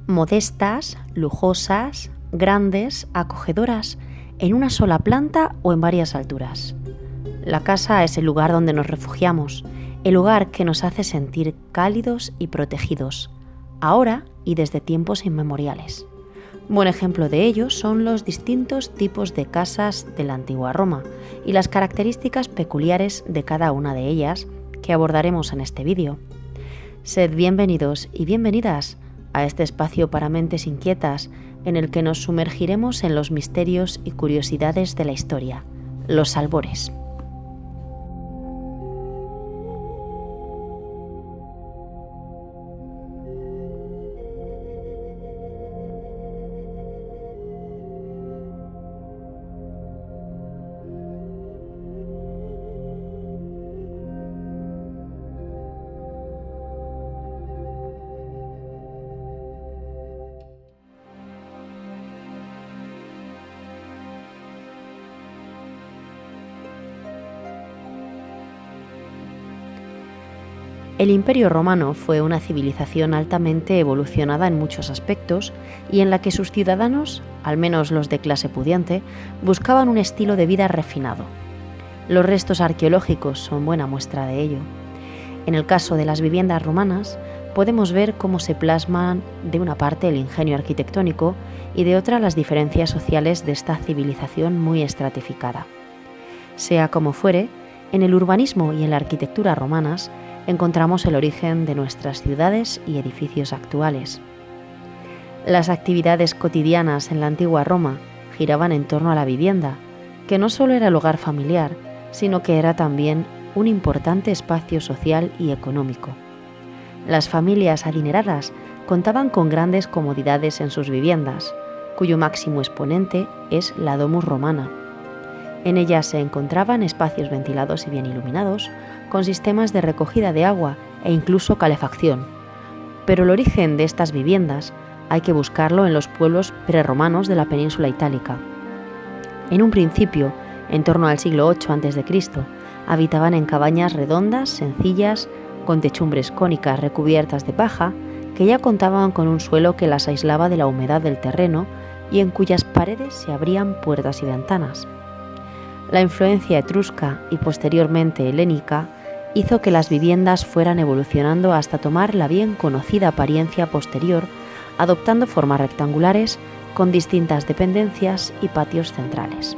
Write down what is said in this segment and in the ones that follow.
Modestas, lujosas, grandes, acogedoras, en una sola planta o en varias alturas. La casa es el lugar donde nos refugiamos, el lugar que nos hace sentir cálidos y protegidos, ahora y desde tiempos inmemoriales. Buen ejemplo de ello son los distintos tipos de casas de la antigua Roma y las características peculiares de cada una de ellas que abordaremos en este vídeo. Sed bienvenidos y bienvenidas a este espacio para mentes inquietas en el que nos sumergiremos en los misterios y curiosidades de la historia, los albores. El Imperio Romano fue una civilización altamente evolucionada en muchos aspectos y en la que sus ciudadanos, al menos los de clase pudiente, buscaban un estilo de vida refinado. Los restos arqueológicos son buena muestra de ello. En el caso de las viviendas romanas, podemos ver cómo se plasman de una parte el ingenio arquitectónico y de otra las diferencias sociales de esta civilización muy estratificada. Sea como fuere, en el urbanismo y en la arquitectura romanas, encontramos el origen de nuestras ciudades y edificios actuales. Las actividades cotidianas en la antigua Roma giraban en torno a la vivienda, que no solo era el hogar familiar, sino que era también un importante espacio social y económico. Las familias adineradas contaban con grandes comodidades en sus viviendas, cuyo máximo exponente es la Domus Romana. En ellas se encontraban espacios ventilados y bien iluminados, con sistemas de recogida de agua e incluso calefacción. Pero el origen de estas viviendas hay que buscarlo en los pueblos prerromanos de la península itálica. En un principio, en torno al siglo VIII a.C., habitaban en cabañas redondas, sencillas, con techumbres cónicas recubiertas de paja, que ya contaban con un suelo que las aislaba de la humedad del terreno y en cuyas paredes se abrían puertas y ventanas. La influencia etrusca y posteriormente helénica hizo que las viviendas fueran evolucionando hasta tomar la bien conocida apariencia posterior, adoptando formas rectangulares con distintas dependencias y patios centrales.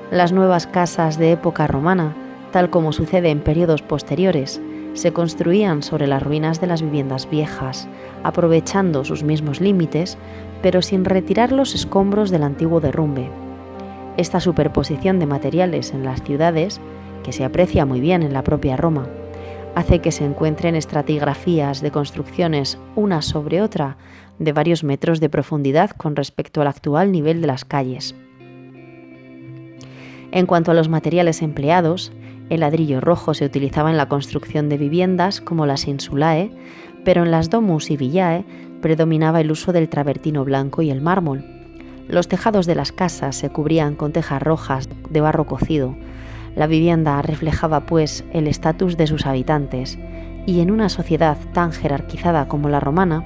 Las nuevas casas de época romana, tal como sucede en periodos posteriores, se construían sobre las ruinas de las viviendas viejas, aprovechando sus mismos límites, pero sin retirar los escombros del antiguo derrumbe. Esta superposición de materiales en las ciudades, que se aprecia muy bien en la propia Roma, hace que se encuentren estratigrafías de construcciones una sobre otra de varios metros de profundidad con respecto al actual nivel de las calles. En cuanto a los materiales empleados, el ladrillo rojo se utilizaba en la construcción de viviendas como las insulae, pero en las domus y villae predominaba el uso del travertino blanco y el mármol. Los tejados de las casas se cubrían con tejas rojas de barro cocido. La vivienda reflejaba, pues, el estatus de sus habitantes, y en una sociedad tan jerarquizada como la romana,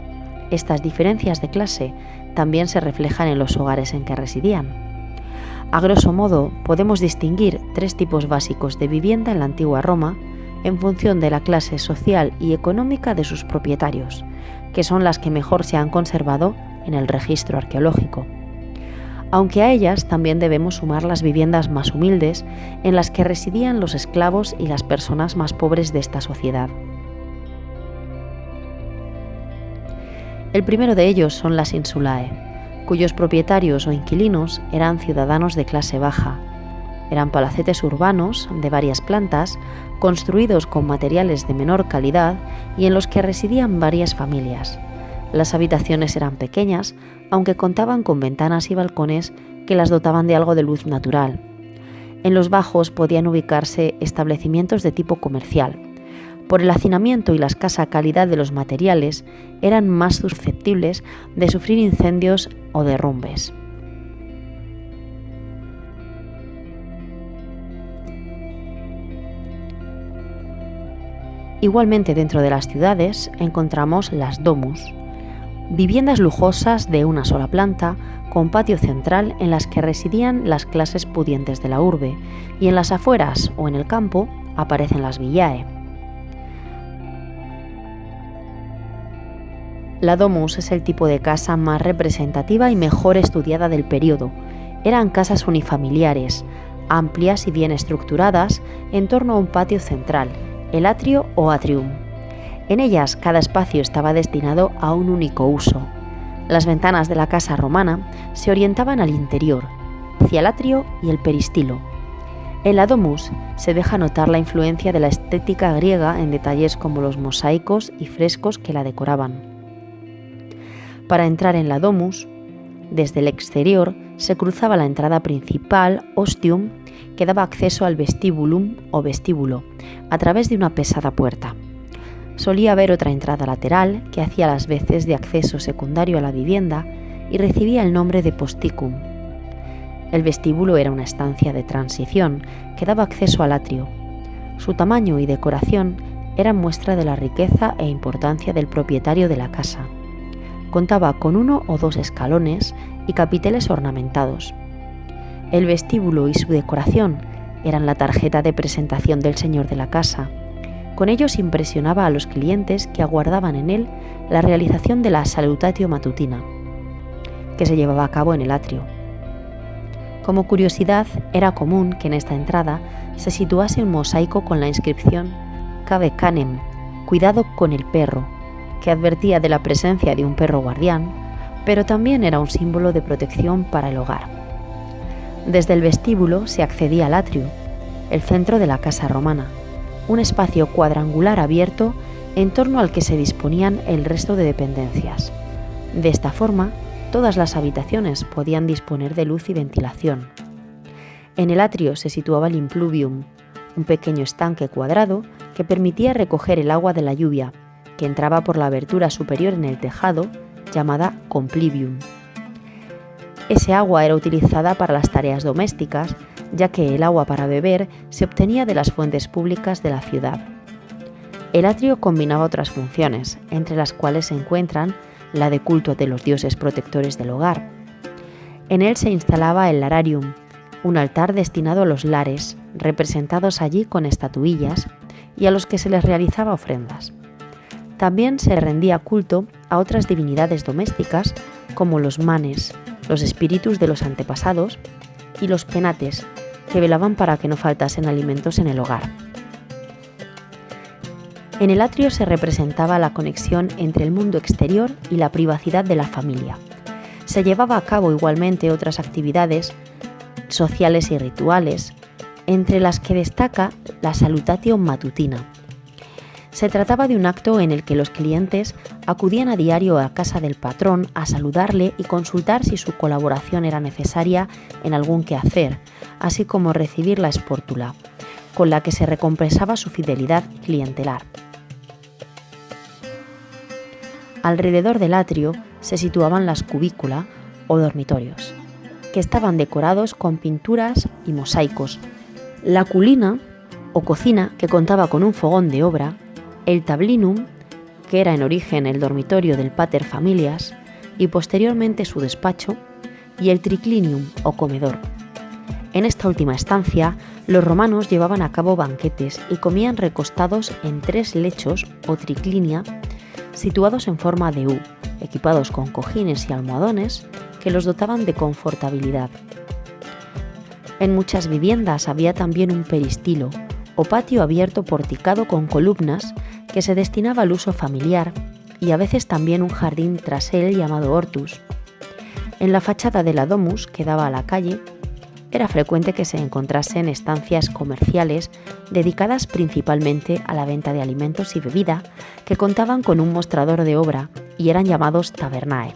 estas diferencias de clase también se reflejan en los hogares en que residían. A grosso modo, podemos distinguir tres tipos básicos de vivienda en la antigua Roma en función de la clase social y económica de sus propietarios, que son las que mejor se han conservado en el registro arqueológico. Aunque a ellas también debemos sumar las viviendas más humildes en las que residían los esclavos y las personas más pobres de esta sociedad. El primero de ellos son las insulae, cuyos propietarios o inquilinos eran ciudadanos de clase baja. Eran palacetes urbanos de varias plantas, construidos con materiales de menor calidad y en los que residían varias familias. Las habitaciones eran pequeñas, aunque contaban con ventanas y balcones que las dotaban de algo de luz natural. En los bajos podían ubicarse establecimientos de tipo comercial. Por el hacinamiento y la escasa calidad de los materiales, eran más susceptibles de sufrir incendios o derrumbes. Igualmente dentro de las ciudades encontramos las domus, Viviendas lujosas de una sola planta, con patio central en las que residían las clases pudientes de la urbe, y en las afueras o en el campo aparecen las villae. La domus es el tipo de casa más representativa y mejor estudiada del periodo. Eran casas unifamiliares, amplias y bien estructuradas en torno a un patio central, el atrio o atrium. En ellas cada espacio estaba destinado a un único uso. Las ventanas de la casa romana se orientaban al interior, hacia el atrio y el peristilo. En la domus se deja notar la influencia de la estética griega en detalles como los mosaicos y frescos que la decoraban. Para entrar en la domus, desde el exterior se cruzaba la entrada principal, ostium, que daba acceso al vestibulum o vestíbulo, a través de una pesada puerta. Solía haber otra entrada lateral que hacía las veces de acceso secundario a la vivienda y recibía el nombre de posticum. El vestíbulo era una estancia de transición que daba acceso al atrio. Su tamaño y decoración eran muestra de la riqueza e importancia del propietario de la casa. Contaba con 1 o 2 escalones y capiteles ornamentados. El vestíbulo y su decoración eran la tarjeta de presentación del señor de la casa. Con ellos impresionaba a los clientes que aguardaban en él la realización de la salutatio matutina, que se llevaba a cabo en el atrio. Como curiosidad, era común que en esta entrada se situase un mosaico con la inscripción Cave Canem, cuidado con el perro, que advertía de la presencia de un perro guardián, pero también era un símbolo de protección para el hogar. Desde el vestíbulo se accedía al atrio, el centro de la casa romana, un espacio cuadrangular abierto en torno al que se disponían el resto de dependencias. De esta forma, todas las habitaciones podían disponer de luz y ventilación. En el atrio se situaba el impluvium, un pequeño estanque cuadrado que permitía recoger el agua de la lluvia, que entraba por la abertura superior en el tejado, llamada complivium. Ese agua era utilizada para las tareas domésticas, ya que el agua para beber se obtenía de las fuentes públicas de la ciudad. El atrio combinaba otras funciones, entre las cuales se encuentran la de culto de los dioses protectores del hogar. En él se instalaba el lararium, un altar destinado a los lares, representados allí con estatuillas, y a los que se les realizaba ofrendas. También se rendía culto a otras divinidades domésticas, como los manes, los espíritus de los antepasados, y los penates, que velaban para que no faltasen alimentos en el hogar. En el atrio se representaba la conexión entre el mundo exterior y la privacidad de la familia. Se llevaba a cabo igualmente otras actividades sociales y rituales, entre las que destaca la salutatio matutina. Se trataba de un acto en el que los clientes acudían a diario a casa del patrón a saludarle y consultar si su colaboración era necesaria en algún quehacer, así como recibir la espórtula, con la que se recompensaba su fidelidad clientelar. Alrededor del atrio se situaban las cubícula o dormitorios, que estaban decorados con pinturas y mosaicos, la culina o cocina, que contaba con un fogón de obra, el tablinum, que era en origen el dormitorio del pater familias y posteriormente su despacho, y el triclinium o comedor. En esta última estancia, los romanos llevaban a cabo banquetes y comían recostados en 3 lechos o triclinia situados en forma de U, equipados con cojines y almohadones que los dotaban de confortabilidad. En muchas viviendas había también un peristilo o patio abierto porticado con columnas que se destinaba al uso familiar y a veces también un jardín tras él llamado hortus. En la fachada de la domus, que daba a la calle, era frecuente que se encontrasen estancias comerciales dedicadas principalmente a la venta de alimentos y bebida, que contaban con un mostrador de obra y eran llamados tabernae.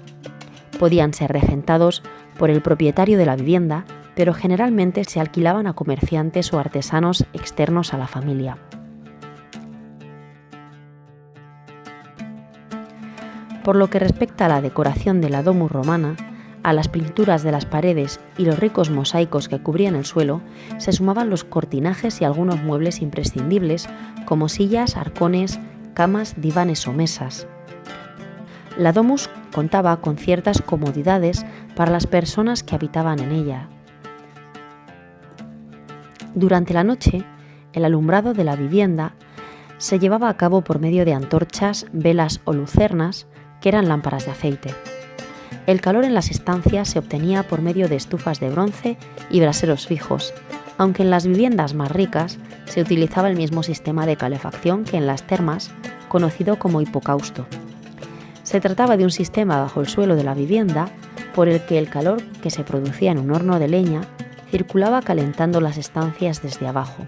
Podían ser regentados por el propietario de la vivienda, pero generalmente se alquilaban a comerciantes o artesanos externos a la familia. Por lo que respecta a la decoración de la domus romana, a las pinturas de las paredes y los ricos mosaicos que cubrían el suelo, se sumaban los cortinajes y algunos muebles imprescindibles, como sillas, arcones, camas, divanes o mesas. La domus contaba con ciertas comodidades para las personas que habitaban en ella. Durante la noche, el alumbrado de la vivienda se llevaba a cabo por medio de antorchas, velas o lucernas, que eran lámparas de aceite. El calor en las estancias se obtenía por medio de estufas de bronce y braseros fijos, aunque en las viviendas más ricas se utilizaba el mismo sistema de calefacción que en las termas, conocido como hipocausto. Se trataba de un sistema bajo el suelo de la vivienda por el que el calor que se producía en un horno de leña circulaba calentando las estancias desde abajo.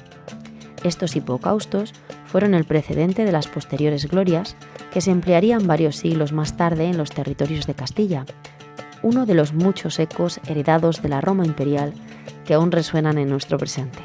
Estos hipocaustos fueron el precedente de las posteriores glorias que se emplearían varios siglos más tarde en los territorios de Castilla, uno de los muchos ecos heredados de la Roma imperial que aún resuenan en nuestro presente.